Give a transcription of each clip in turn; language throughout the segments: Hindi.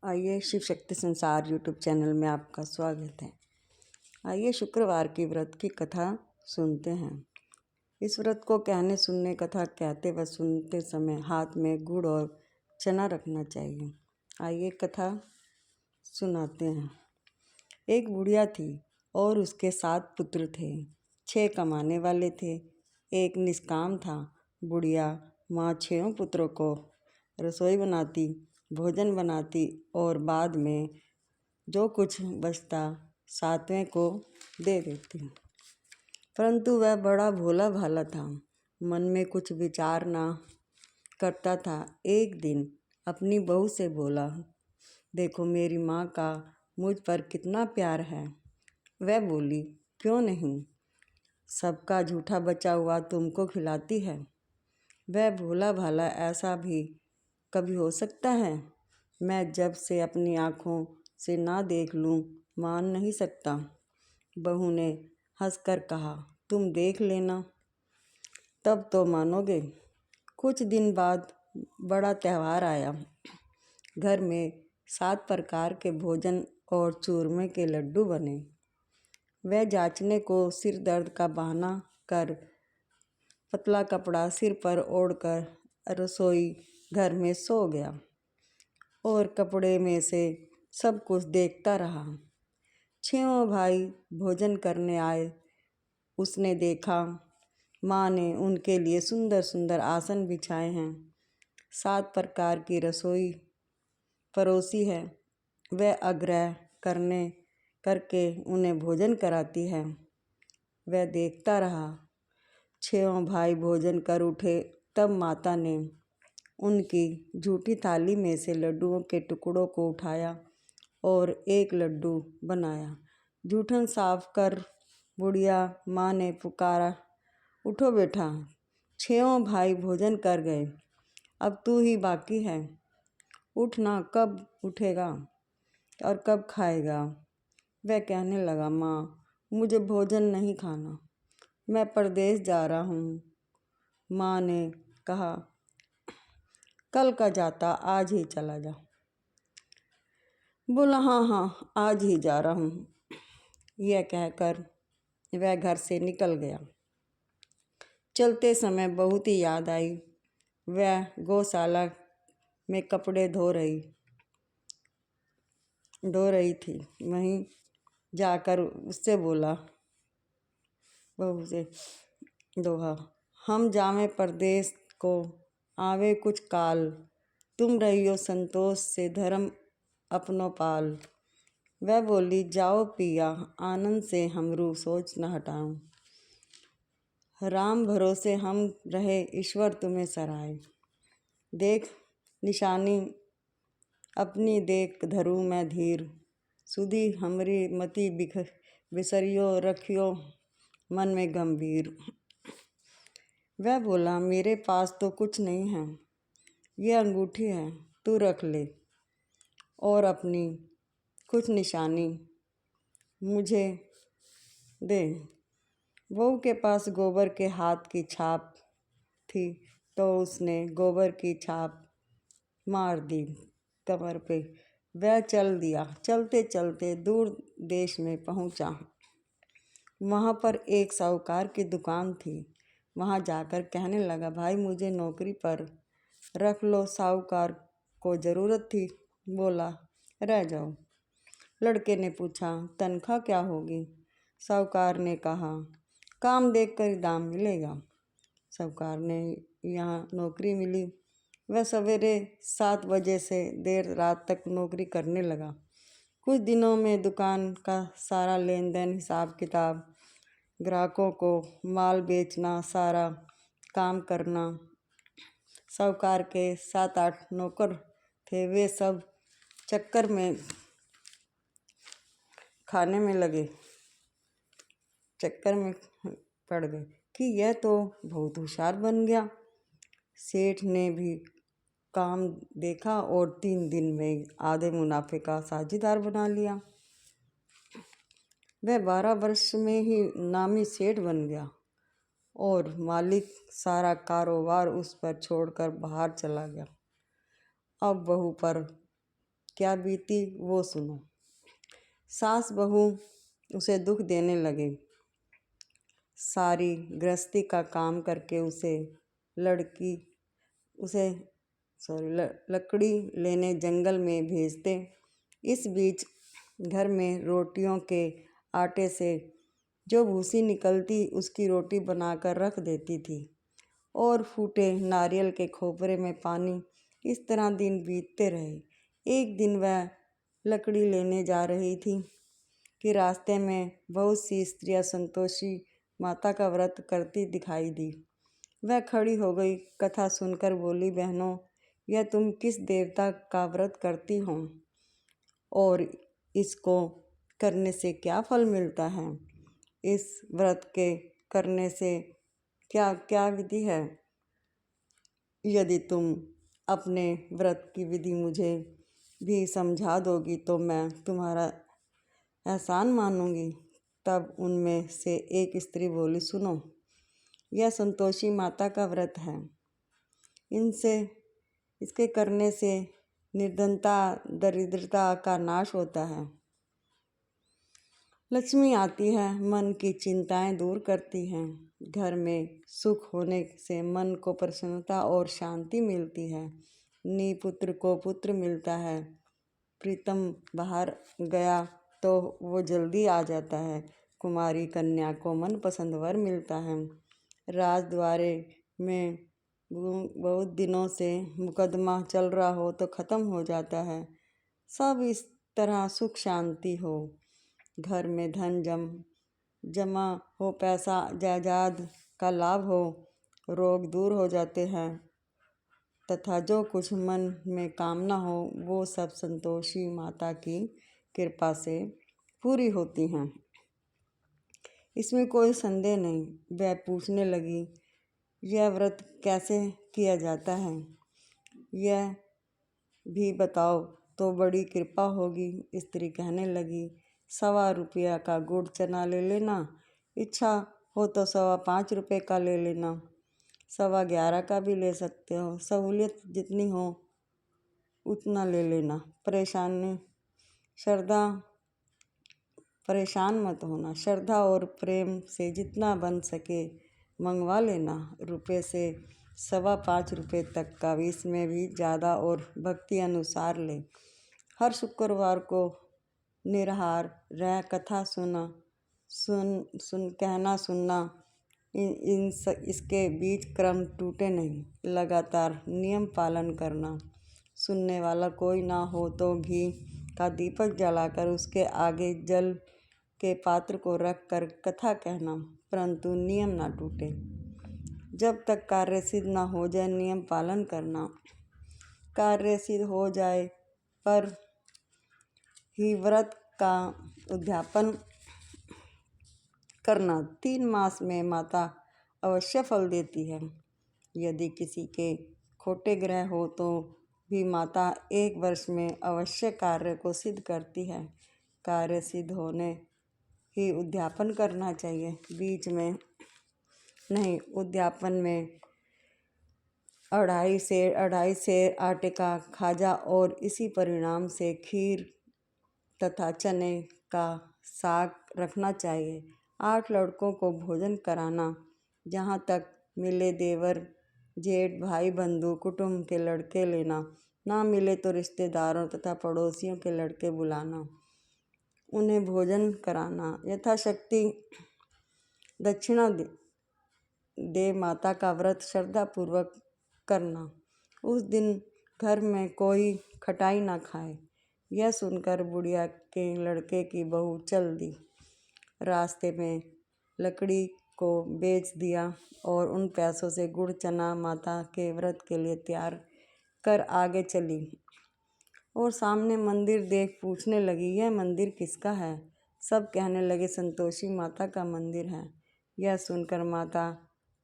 आइए शिव शक्ति संसार यूट्यूब चैनल में आपका स्वागत है। आइए शुक्रवार की व्रत की कथा सुनते हैं। इस व्रत को कहने सुनने कथा कहते व सुनते समय हाथ में गुड़ और चना रखना चाहिए। आइए कथा सुनाते हैं। एक बुढ़िया थी और उसके 7 पुत्र थे। 6 कमाने वाले थे, एक निष्काम था। बुढ़िया माँ 6 पुत्रों को रसोई बनाती, भोजन बनाती और बाद में जो कुछ बचता 7वें को दे देती। परंतु वह बड़ा भोला भाला था, मन में कुछ विचार ना करता था। एक दिन अपनी बहू से बोला, देखो मेरी माँ का मुझ पर कितना प्यार है। वह बोली, क्यों नहीं, सबका झूठा बचा हुआ तुमको खिलाती है। वह भोला भाला ऐसा भी कभी हो सकता है? मैं जब से अपनी आँखों से ना देख लूँ मान नहीं सकता। बहू ने हंसकर कहा, तुम देख लेना तब तो मानोगे। कुछ दिन बाद बड़ा त्यौहार आया। घर में 7 प्रकार के भोजन और चूरमे के लड्डू बने। वह जांचने को सिर दर्द का बहाना कर पतला कपड़ा सिर पर ओढ़कर रसोई घर में सो गया और कपड़े में से सब कुछ देखता रहा। 6 भाई भोजन करने आए। उसने देखा माँ ने उनके लिए सुंदर सुंदर आसन बिछाए हैं, 7 प्रकार की रसोई परोसी है। वह आग्रह करके उन्हें भोजन कराती है। वह देखता रहा। 6 भाई भोजन कर उठे तब माता ने उनकी झूठी थाली में से लड्डुओं के टुकड़ों को उठाया और एक लड्डू बनाया। जूठन साफ कर बुढ़िया माँ ने पुकारा, उठो बेटा, 6 भाई भोजन कर गए, अब तू ही बाकी है। उठना, कब उठेगा और कब खाएगा? वह कहने लगा, माँ मुझे भोजन नहीं खाना, मैं परदेश जा रहा हूँ। माँ ने कहा, कल का जाता आज ही चला जा। बोला, हाँ आज ही जा रहा हूँ। यह कहकर वह घर से निकल गया। चलते समय बहुत ही याद आई। वह गौशाला में कपड़े धो रही थी। वहीं जाकर उससे बोला, बहू से दोहा, हम जावें परदेश को आवे कुछ काल, तुम रहियो संतोष से धर्म अपनो पाल। वह बोली, जाओ पिया आनंद से हमरू सोच न हटाऊं, राम भरोसे हम रहे ईश्वर तुम्हें सराय। देख निशानी अपनी देख धरू मैं धीर, सुधी हमरी मति बिसरियो रखियो मन में गंभीर। वह बोला, मेरे पास तो कुछ नहीं है, ये अंगूठी है, तू रख ले और अपनी कुछ निशानी मुझे दे। बहू के पास गोबर के हाथ की छाप थी तो उसने गोबर की छाप मार दी कमर पे। वह चल दिया। चलते चलते दूर देश में पहुंचा। वहाँ पर एक साहूकार की दुकान थी। वहाँ जाकर कहने लगा, भाई मुझे नौकरी पर रख लो। साहूकार को ज़रूरत थी। बोला, रह जाओ। लड़के ने पूछा, तनख्वाह क्या होगी? साहूकार ने कहा, काम देखकर दाम मिलेगा। साहूकार ने यहाँ नौकरी मिली। वह सवेरे 7 बजे से देर रात तक नौकरी करने लगा। कुछ दिनों में दुकान का सारा लेन देन, हिसाब किताब, ग्राहकों को माल बेचना, सारा काम करना। साहूकार के 7-8 नौकर थे। वे सब चक्कर में पड़ गए कि यह तो बहुत होशियार बन गया। सेठ ने भी काम देखा और 3 दिन में आधे मुनाफे का साझीदार बना लिया। वह 12 वर्ष में ही नामी सेठ बन गया और मालिक सारा कारोबार उस पर छोड़कर बाहर चला गया। अब बहू पर क्या बीती वो सुनो। सास बहू उसे दुख देने लगे। सारी गृहस्थी का काम करके लकड़ी लेने जंगल में भेजते। इस बीच घर में रोटियों के आटे से जो भूसी निकलती उसकी रोटी बनाकर रख देती थी और फूटे नारियल के खोपरे में पानी। इस तरह दिन बीतते रहे। एक दिन वह लकड़ी लेने जा रही थी कि रास्ते में बहुत सी स्त्रियां संतोषी माता का व्रत करती दिखाई दी। वह खड़ी हो गई, कथा सुनकर बोली, बहनों, यह तुम किस देवता का व्रत करती हो और इसको करने से क्या फल मिलता है? इस व्रत के करने से क्या क्या विधि है? यदि तुम अपने व्रत की विधि मुझे भी समझा दोगी तो मैं तुम्हारा एहसान मानूंगी। तब उनमें से एक स्त्री बोली, सुनो, यह संतोषी माता का व्रत है। इसके करने से निर्धनता दरिद्रता का नाश होता है, लक्ष्मी आती है, मन की चिंताएं दूर करती हैं, घर में सुख होने से मन को प्रसन्नता और शांति मिलती है, निपुत्र को पुत्र मिलता है, प्रीतम बाहर गया तो वो जल्दी आ जाता है, कुमारी कन्या को मनपसंद वर मिलता है, राजद्वारे में बहुत दिनों से मुकदमा चल रहा हो तो ख़त्म हो जाता है। सब इस तरह सुख शांति हो, घर में धन जमा हो, पैसा जायदाद का लाभ हो, रोग दूर हो जाते हैं तथा जो कुछ मन में कामना हो वो सब संतोषी माता की कृपा से पूरी होती हैं। इसमें कोई संदेह नहीं। वह पूछने लगी, यह व्रत कैसे किया जाता है, यह भी बताओ तो बड़ी कृपा होगी। स्त्री कहने लगी, 1.25 रुपया का गुड़ चना ले लेना, इच्छा हो तो 5.25 रुपये का ले लेना, 11.25 का भी ले सकते हो, सहूलियत जितनी हो उतना ले लेना। परेशान मत होना, श्रद्धा और प्रेम से जितना बन सके मंगवा लेना। रुपये से 5.25 रुपये तक का, इसमें भी ज़्यादा और भक्ति अनुसार ले। हर शुक्रवार को निराहार रह कथा कहना सुनना, इसके बीच क्रम टूटे नहीं, लगातार नियम पालन करना। सुनने वाला कोई ना हो तो घी का दीपक जलाकर उसके आगे जल के पात्र को रख कर कथा कहना, परंतु नियम ना टूटे। जब तक कार्य सिद्ध ना हो जाए नियम पालन करना। कार्य सिद्ध हो जाए पर ही व्रत का उद्यापन करना। 3 मास में माता अवश्य फल देती है। यदि किसी के खोटे ग्रह हो तो भी माता 1 वर्ष में अवश्य कार्य को सिद्ध करती है। कार्य सिद्ध होने ही उद्यापन करना चाहिए, बीच में नहीं। उद्यापन में 2.5 सेर आटे का खाजा और इसी परिणाम से खीर तथा चने का साग रखना चाहिए। 8 लड़कों को भोजन कराना, जहाँ तक मिले देवर जेठ भाई बंधु कुटुंब के लड़के लेना, ना मिले तो रिश्तेदारों तथा पड़ोसियों के लड़के बुलाना, उन्हें भोजन कराना, यथाशक्ति दक्षिणा दे माता का व्रत श्रद्धापूर्वक करना। उस दिन घर में कोई खटाई ना खाए। यह सुनकर बुढ़िया के लड़के की बहू चल दी, रास्ते में लकड़ी को बेच दिया और उन पैसों से गुड़ चना माता के व्रत के लिए तैयार कर आगे चली और सामने मंदिर देख पूछने लगी, यह मंदिर किसका है? सब कहने लगे, संतोषी माता का मंदिर है। यह सुनकर माता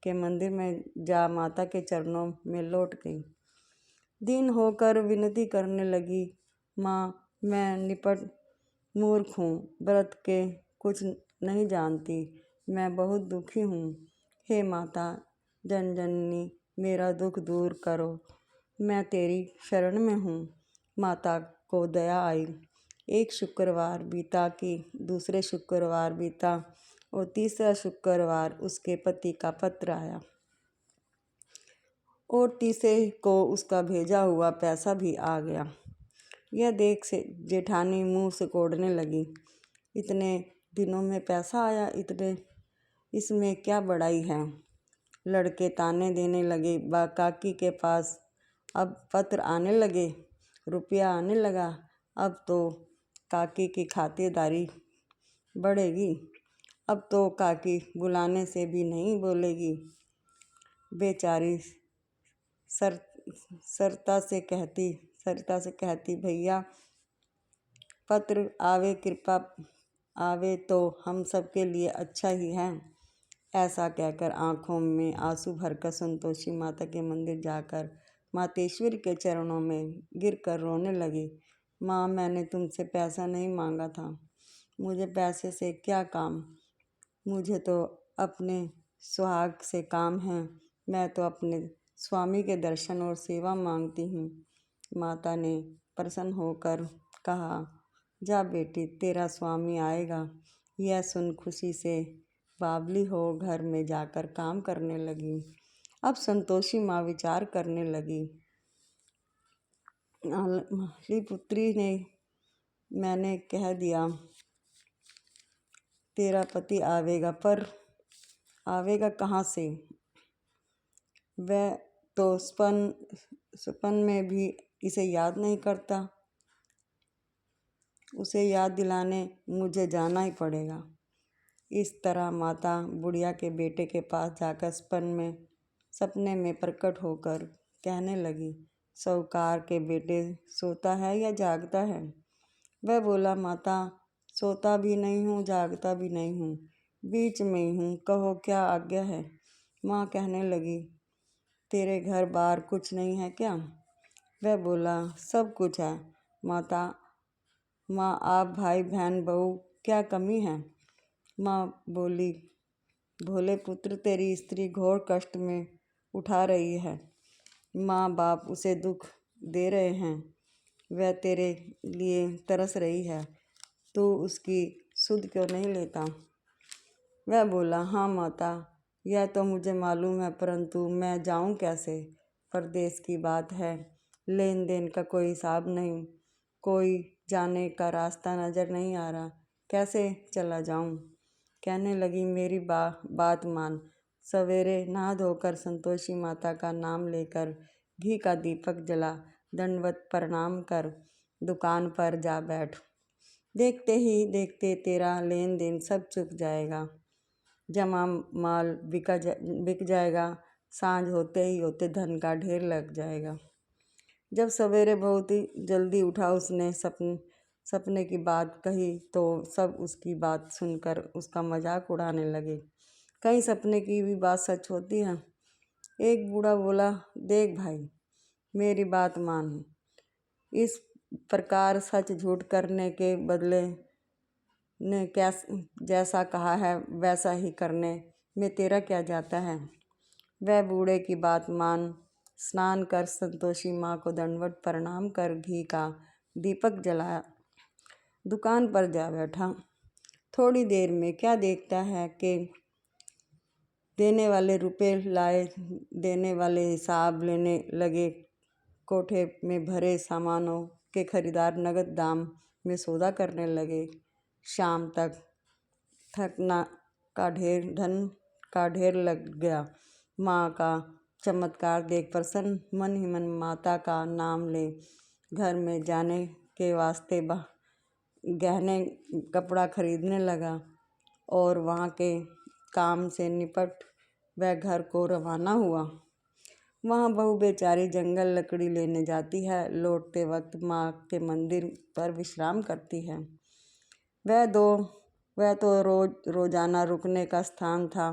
के मंदिर में जा माता के चरणों में लौट गई। दीन होकर विनती करने लगी, माँ, मैं निपट मूर्ख हूँ, व्रत के कुछ नहीं जानती, मैं बहुत दुखी हूँ। हे माता जननी, मेरा दुख दूर करो, मैं तेरी शरण में हूँ। माता को दया आई। एक शुक्रवार बीता कि दूसरे शुक्रवार बीता और तीसरा शुक्रवार उसके पति का पत्र आया और तीसरे को उसका भेजा हुआ पैसा भी आ गया। यह देख से जेठानी मुंह सिकोड़ने लगी। इतने दिनों में पैसा आया, इतने इसमें क्या बड़ाई है। लड़के ताने देने लगे। काकी के पास अब पत्र आने लगे, रुपया आने लगा। अब तो काकी की खातिरदारी बढ़ेगी। अब तो काकी बुलाने से भी नहीं बोलेगी। बेचारी सरिता से कहती भैया पत्र आवे, कृपा आवे तो हम सबके लिए अच्छा ही है। ऐसा कहकर आंखों में आंसू भरकर संतोषी माता के मंदिर जाकर मातेश्वरी के चरणों में गिरकर रोने लगी। माँ, मैंने तुमसे पैसा नहीं मांगा था। मुझे पैसे से क्या काम, मुझे तो अपने सुहाग से काम है। मैं तो अपने स्वामी के दर्शन और सेवा मांगती हूँ। माता ने प्रसन्न होकर कहा, जा बेटी, तेरा स्वामी आएगा। यह सुन खुशी से बावली हो घर में जाकर काम करने लगी। अब संतोषी माँ विचार करने लगी, माली पुत्री ने मैंने कह दिया तेरा पति आवेगा, पर आवेगा कहाँ से? वह तो सपन में भी इसे याद नहीं करता। उसे याद दिलाने मुझे जाना ही पड़ेगा। इस तरह माता बुढ़िया के बेटे के पास जाकर सपने में प्रकट होकर कहने लगी, साहूकार के बेटे सोता है या जागता है? वह बोला, माता, सोता भी नहीं हूँ, जागता भी नहीं हूँ, बीच में ही हूँ, कहो क्या आज्ञा है। माँ कहने लगी, तेरे घर बार कुछ नहीं है क्या? वह बोला, सब कुछ है माता। माँ, आप भाई बहन बहू क्या कमी है? माँ बोली, भोले पुत्र, तेरी स्त्री घोर कष्ट में उठा रही है। माँ बाप उसे दुख दे रहे हैं। वह तेरे लिए तरस रही है, तू उसकी सुध क्यों नहीं लेता? वह बोला, हाँ माता, यह तो मुझे मालूम है, परंतु मैं जाऊँ कैसे? परदेश की बात है, लेन देन का कोई हिसाब नहीं, कोई जाने का रास्ता नज़र नहीं आ रहा, कैसे चला जाऊँ? कहने लगी, मेरी बात मान। सवेरे नहा धोकर संतोषी माता का नाम लेकर घी का दीपक जला, दंडवत प्रणाम कर दुकान पर जा बैठ। देखते ही देखते तेरा लेन देन सब चुक जाएगा, जमा माल बिक जाएगा, सांझ होते ही होते धन का ढेर लग जाएगा। जब सवेरे बहुत ही जल्दी उठा, उसने सपने की बात कही तो सब उसकी बात सुनकर उसका मजाक उड़ाने लगे। कहीं सपने की भी बात सच होती है। एक बूढ़ा बोला, देख भाई, मेरी बात मान। इस प्रकार सच झूठ करने के बदले ने जैसा कहा है वैसा ही करने में तेरा क्या जाता है? वह बूढ़े की बात मान स्नान कर संतोषी माँ को दंडवत प्रणाम कर घी का दीपक जलाया, दुकान पर जा बैठा। थोड़ी देर में क्या देखता है कि देने वाले रुपए लाए, देने वाले हिसाब लेने लगे। कोठे में भरे सामानों के खरीदार नगद दाम में सौदा करने लगे। शाम तक धन का ढेर लग गया। माँ का चमत्कार देख प्रसन्न मन ही मन माता का नाम ले घर में जाने के वास्ते गहने कपड़ा खरीदने लगा और वहाँ के काम से निपट वह घर को रवाना हुआ। वहाँ बहू बेचारी जंगल लकड़ी लेने जाती है। लौटते वक्त माँ के मंदिर पर विश्राम करती है। वह तो रोजाना रुकने का स्थान था।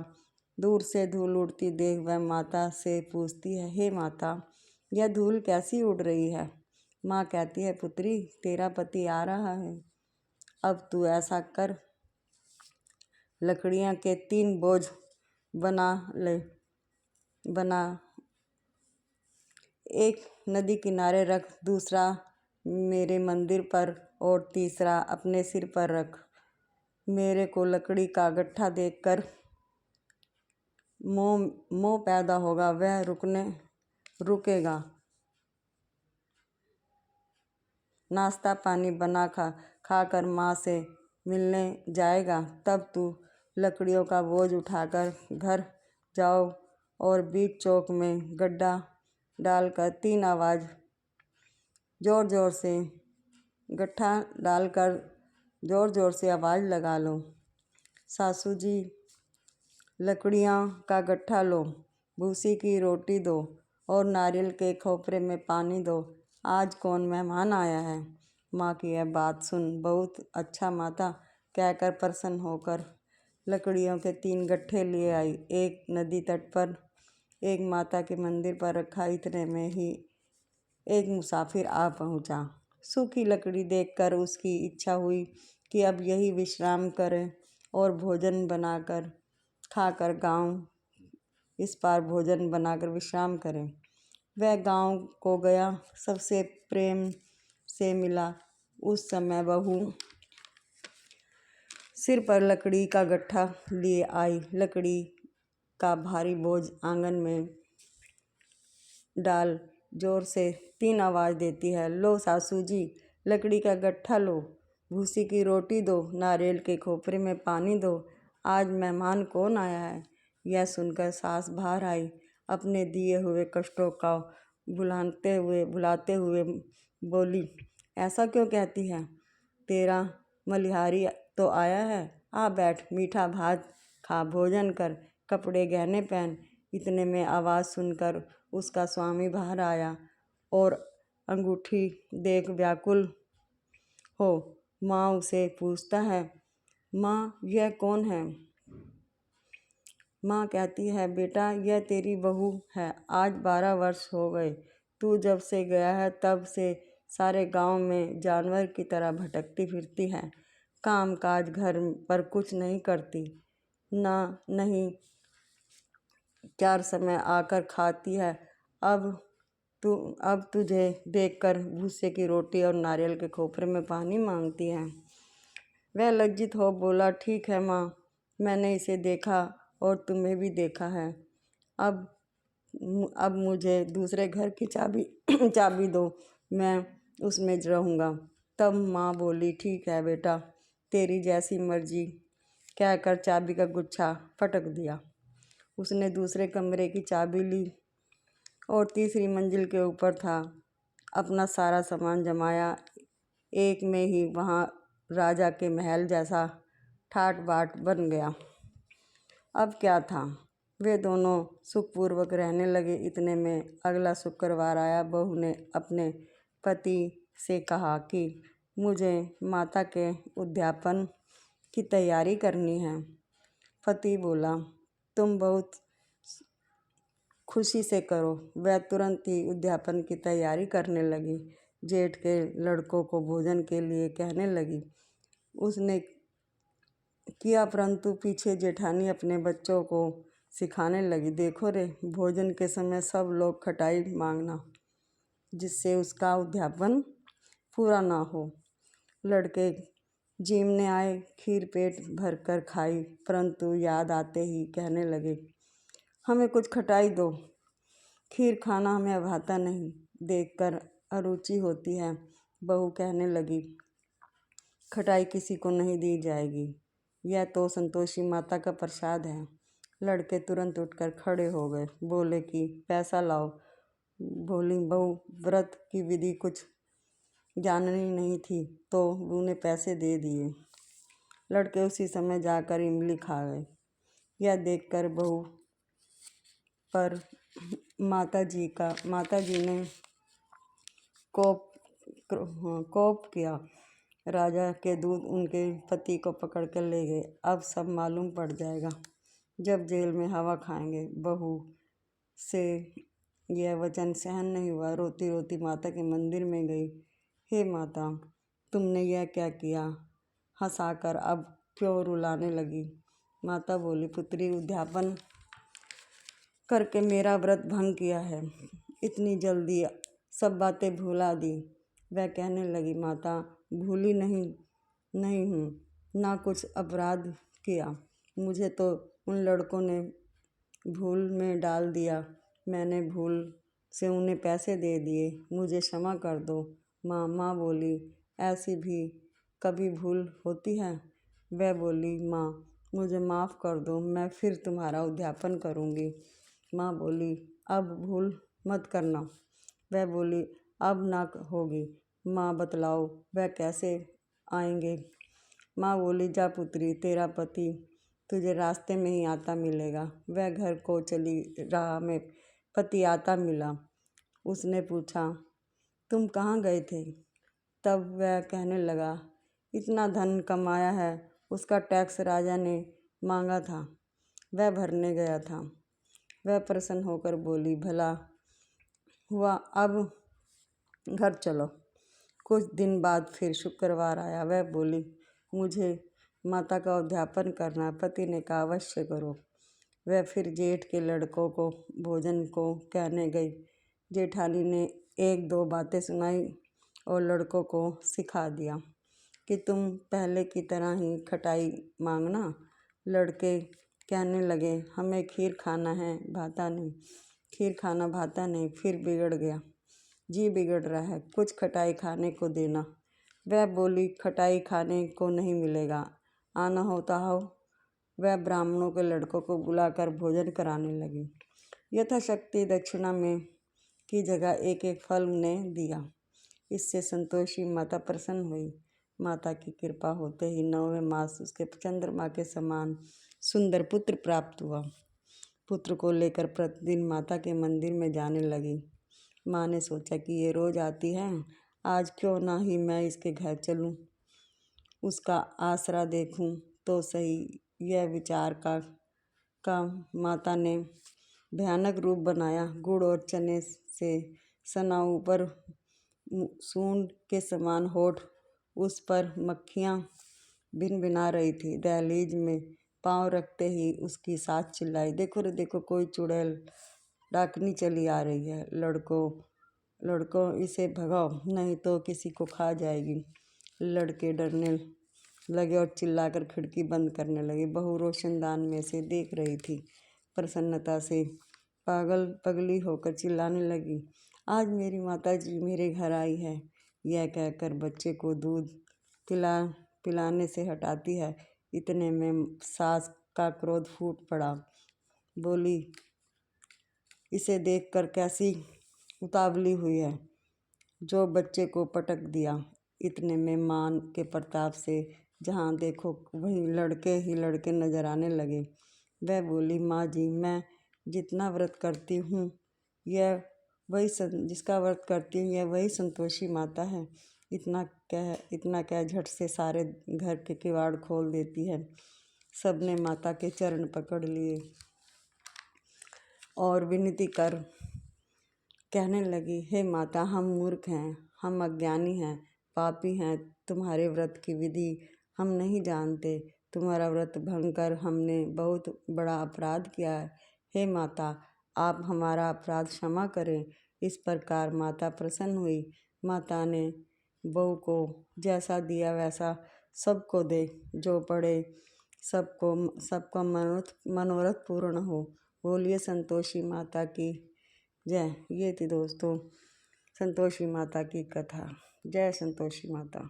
दूर से धूल उड़ती देख वह माता से पूछती है, हे माता, यह धूल कैसी उड़ रही है? माँ कहती है, पुत्री, तेरा पति आ रहा है। अब तू ऐसा कर, लकड़ियाँ के 3 बोझ बना, एक नदी किनारे रख, दूसरा मेरे मंदिर पर और तीसरा अपने सिर पर रख। मेरे को लकड़ी का गट्ठा देखकर मोह पैदा होगा, वह रुकेगा। नाश्ता पानी बना खाकर माँ से मिलने जाएगा। तब तू लकड़ियों का बोझ उठाकर घर जाओ और बीच चौक में गड्ढा डालकर 3 आवाज़ जोर जोर से गट्ठा डालकर जोर जोर से आवाज़ लगा लो, सासू जी लकड़ियाँ का गट्ठा लो, भूसी की रोटी दो और नारियल के खोपरे में पानी दो। आज कौन मेहमान आया है? माँ की यह बात सुन बहुत अच्छा माता कहकर प्रसन्न होकर लकड़ियों के 3 गट्ठे लिए आई। एक नदी तट पर, एक माता के मंदिर पर रखा। इतने में ही एक मुसाफिर आ पहुँचा। सूखी लकड़ी देखकर उसकी इच्छा हुई कि अब यही विश्राम करे और भोजन बनाकर खाकर गांव इस पार भोजन बनाकर विश्राम करें। वह गांव को गया, सबसे प्रेम से मिला। उस समय बहू सिर पर लकड़ी का गट्ठा लिए आई। लकड़ी का भारी बोझ आंगन में डाल जोर से 3 आवाज़ देती है, लो सासू जी लकड़ी का गट्ठा लो, भूसी की रोटी दो, नारियल के खोपरे में पानी दो। आज मेहमान कौन आया है? यह सुनकर सास बाहर आई। अपने दिए हुए कष्टों का भुलाते हुए बोली, ऐसा क्यों कहती है? तेरा मलिहारी तो आया है, आ बैठ, मीठा भात खा, भोजन कर, कपड़े गहने पहन। इतने में आवाज़ सुनकर उसका स्वामी बाहर आया और अंगूठी देख व्याकुल हो माँ उसे पूछता है, माँ यह कौन है? माँ कहती है, बेटा यह तेरी बहू है। आज 12 वर्ष हो गए। तू जब से गया है तब से सारे गांव में जानवर की तरह भटकती फिरती है। काम काज घर पर कुछ नहीं करती, नहीं 4 समय आकर खाती है। अब तुझे देखकर भूसे की रोटी और नारियल के खोपरे में पानी मांगती है। वह लज्जित हो बोला, ठीक है माँ, मैंने इसे देखा और तुम्हें भी देखा है। अब मुझे दूसरे घर की चाबी दो, मैं उसमें रहूँगा। तब माँ बोली, ठीक है बेटा, तेरी जैसी मर्जी कहकर चाबी का गुच्छा फटक दिया। उसने दूसरे कमरे की चाबी ली और तीसरी मंजिल के ऊपर था। अपना सारा सामान जमाया। एक में ही वहाँ राजा के महल जैसा ठाट बाट बन गया। अब क्या था, वे दोनों सुखपूर्वक रहने लगे। इतने में अगला शुक्रवार आया। बहू ने अपने पति से कहा कि मुझे माता के उद्यापन की तैयारी करनी है। पति बोला, तुम बहुत खुशी से करो। वह तुरंत ही उद्यापन की तैयारी करने लगी। जेठ के लड़कों को भोजन के लिए कहने लगी। उसने किया, परंतु पीछे जेठानी अपने बच्चों को सिखाने लगी, देखो रे, भोजन के समय सब लोग खटाई मांगना, जिससे उसका उद्यापन पूरा ना हो। लड़के जीमने आए, खीर पेट भर कर खाई, परंतु याद आते ही कहने लगे, हमें कुछ खटाई दो, खीर खाना हमें अब आता नहीं। देखकर अरुचि होती है। बहू कहने लगी, खटाई किसी को नहीं दी जाएगी, यह तो संतोषी माता का प्रसाद है। लड़के तुरंत उठकर खड़े हो गए, बोले कि पैसा लाओ। बोली बहू, व्रत की विधि कुछ जाननी नहीं थी तो उन्हें पैसे दे दिए। लड़के उसी समय जाकर इमली खा गए। यह देखकर बहू पर माता जी ने कोप किया। राजा के दूत उनके पति को पकड़ कर ले गए। अब सब मालूम पड़ जाएगा जब जेल में हवा खाएंगे। बहू से यह वचन सहन नहीं हुआ। रोती रोती माता के मंदिर में गई। हे माता, तुमने यह क्या किया? हंसाकर अब क्यों रुलाने लगी? माता बोली, पुत्री, उद्यापन करके मेरा व्रत भंग किया है। इतनी जल्दी सब बातें भुला दी। वह कहने लगी, माता भूली नहीं हूँ, ना कुछ अपराध किया। मुझे तो उन लड़कों ने भूल में डाल दिया। मैंने भूल से उन्हें पैसे दे दिए। मुझे क्षमा कर दो। माँ बोली, ऐसी भी कभी भूल होती है? वह बोली, माँ मुझे माफ़ कर दो, मैं फिर तुम्हारा उद्यापन करूँगी। माँ बोली, अब भूल मत करना। वह बोली, अब ना होगी। माँ बतलाओ वह कैसे आएंगे? माँ बोली, जा पुत्री, तेरा पति तुझे रास्ते में ही आता मिलेगा। वह घर को चली राह में पति आता मिला। उसने पूछा, तुम कहाँ गए थे? तब वह कहने लगा, इतना धन कमाया है, उसका टैक्स राजा ने मांगा था, वह भरने गया था। वह प्रसन्न होकर बोली, भला हुआ, अब घर चलो। कुछ दिन बाद फिर शुक्रवार आया। वह बोली, मुझे माता का उद्यापन करना। पति ने कहा, अवश्य करो। वह फिर जेठ के लड़कों को भोजन को कहने गई। जेठानी ने एक दो बातें सुनाई और लड़कों को सिखा दिया कि तुम पहले की तरह ही खटाई मांगना। लड़के कहने लगे, हमें खीर खाना है, भाता नहीं। खीर खाना भाता नहीं। फिर बिगड़ गया, जी बिगड़ रहा है, कुछ खटाई खाने को देना। वह बोली, खटाई खाने को नहीं मिलेगा, आना होता हो। वह ब्राह्मणों के लड़कों को बुलाकर भोजन कराने लगी। यथाशक्ति दक्षिणा में की जगह एक एक फल उन्हें दिया। इससे संतोषी माता प्रसन्न हुई। माता की कृपा होते ही 9वें मास उसके चंद्रमा के समान सुंदर पुत्र प्राप्त हुआ। पुत्र को लेकर प्रतिदिन माता के मंदिर में जाने लगी। माँ ने सोचा कि ये रोज आती है, आज क्यों ना ही मैं इसके घर चलूं, उसका आसरा देखूं तो सही। यह विचार का माता ने भयानक रूप बनाया। गुड़ और चने से सना ऊपर सूंड के समान होठ, उस पर मक्खियाँ भिनभिना रही थी। दहलीज में पांव रखते ही उसकी सास चिल्लाई, देखो रे देखो, कोई चुड़ैल डाकनी चली आ रही है। लड़कों इसे भगाओ, नहीं तो किसी को खा जाएगी। लड़के डरने लगे और चिल्लाकर खिड़की बंद करने लगे। बहू रोशनदान में से देख रही थी। प्रसन्नता से पगली होकर चिल्लाने लगी, आज मेरी माता जी मेरे घर आई है। यह कहकर बच्चे को दूध पिलाने से हटाती है। इतने में सास का क्रोध फूट पड़ा। बोली, इसे देखकर कैसी उतावली हुई है, जो बच्चे को पटक दिया। इतने में मां के प्रताप से जहाँ देखो वहीं लड़के ही लड़के नजर आने लगे। वह बोली, माँ जी, मैं जितना व्रत करती हूँ जिसका व्रत करती हूँ यह वही संतोषी माता है। इतना कह झट से सारे घर के किवाड़ खोल देती है। सबने माता के चरण पकड़ लिए और विनती कर कहने लगी, हे माता, हम मूर्ख हैं, हम अज्ञानी हैं, पापी हैं। तुम्हारे व्रत की विधि हम नहीं जानते। तुम्हारा व्रत भंग कर हमने बहुत बड़ा अपराध किया है। हे माता, आप हमारा अपराध क्षमा करें। इस प्रकार माता प्रसन्न हुई। माता ने बहू को जैसा दिया वैसा सबको दे। जो पढ़े सबका मनोरथ पूर्ण हो। बोलिए संतोषी माता की जय। ये थी दोस्तों संतोषी माता की कथा। जय संतोषी माता।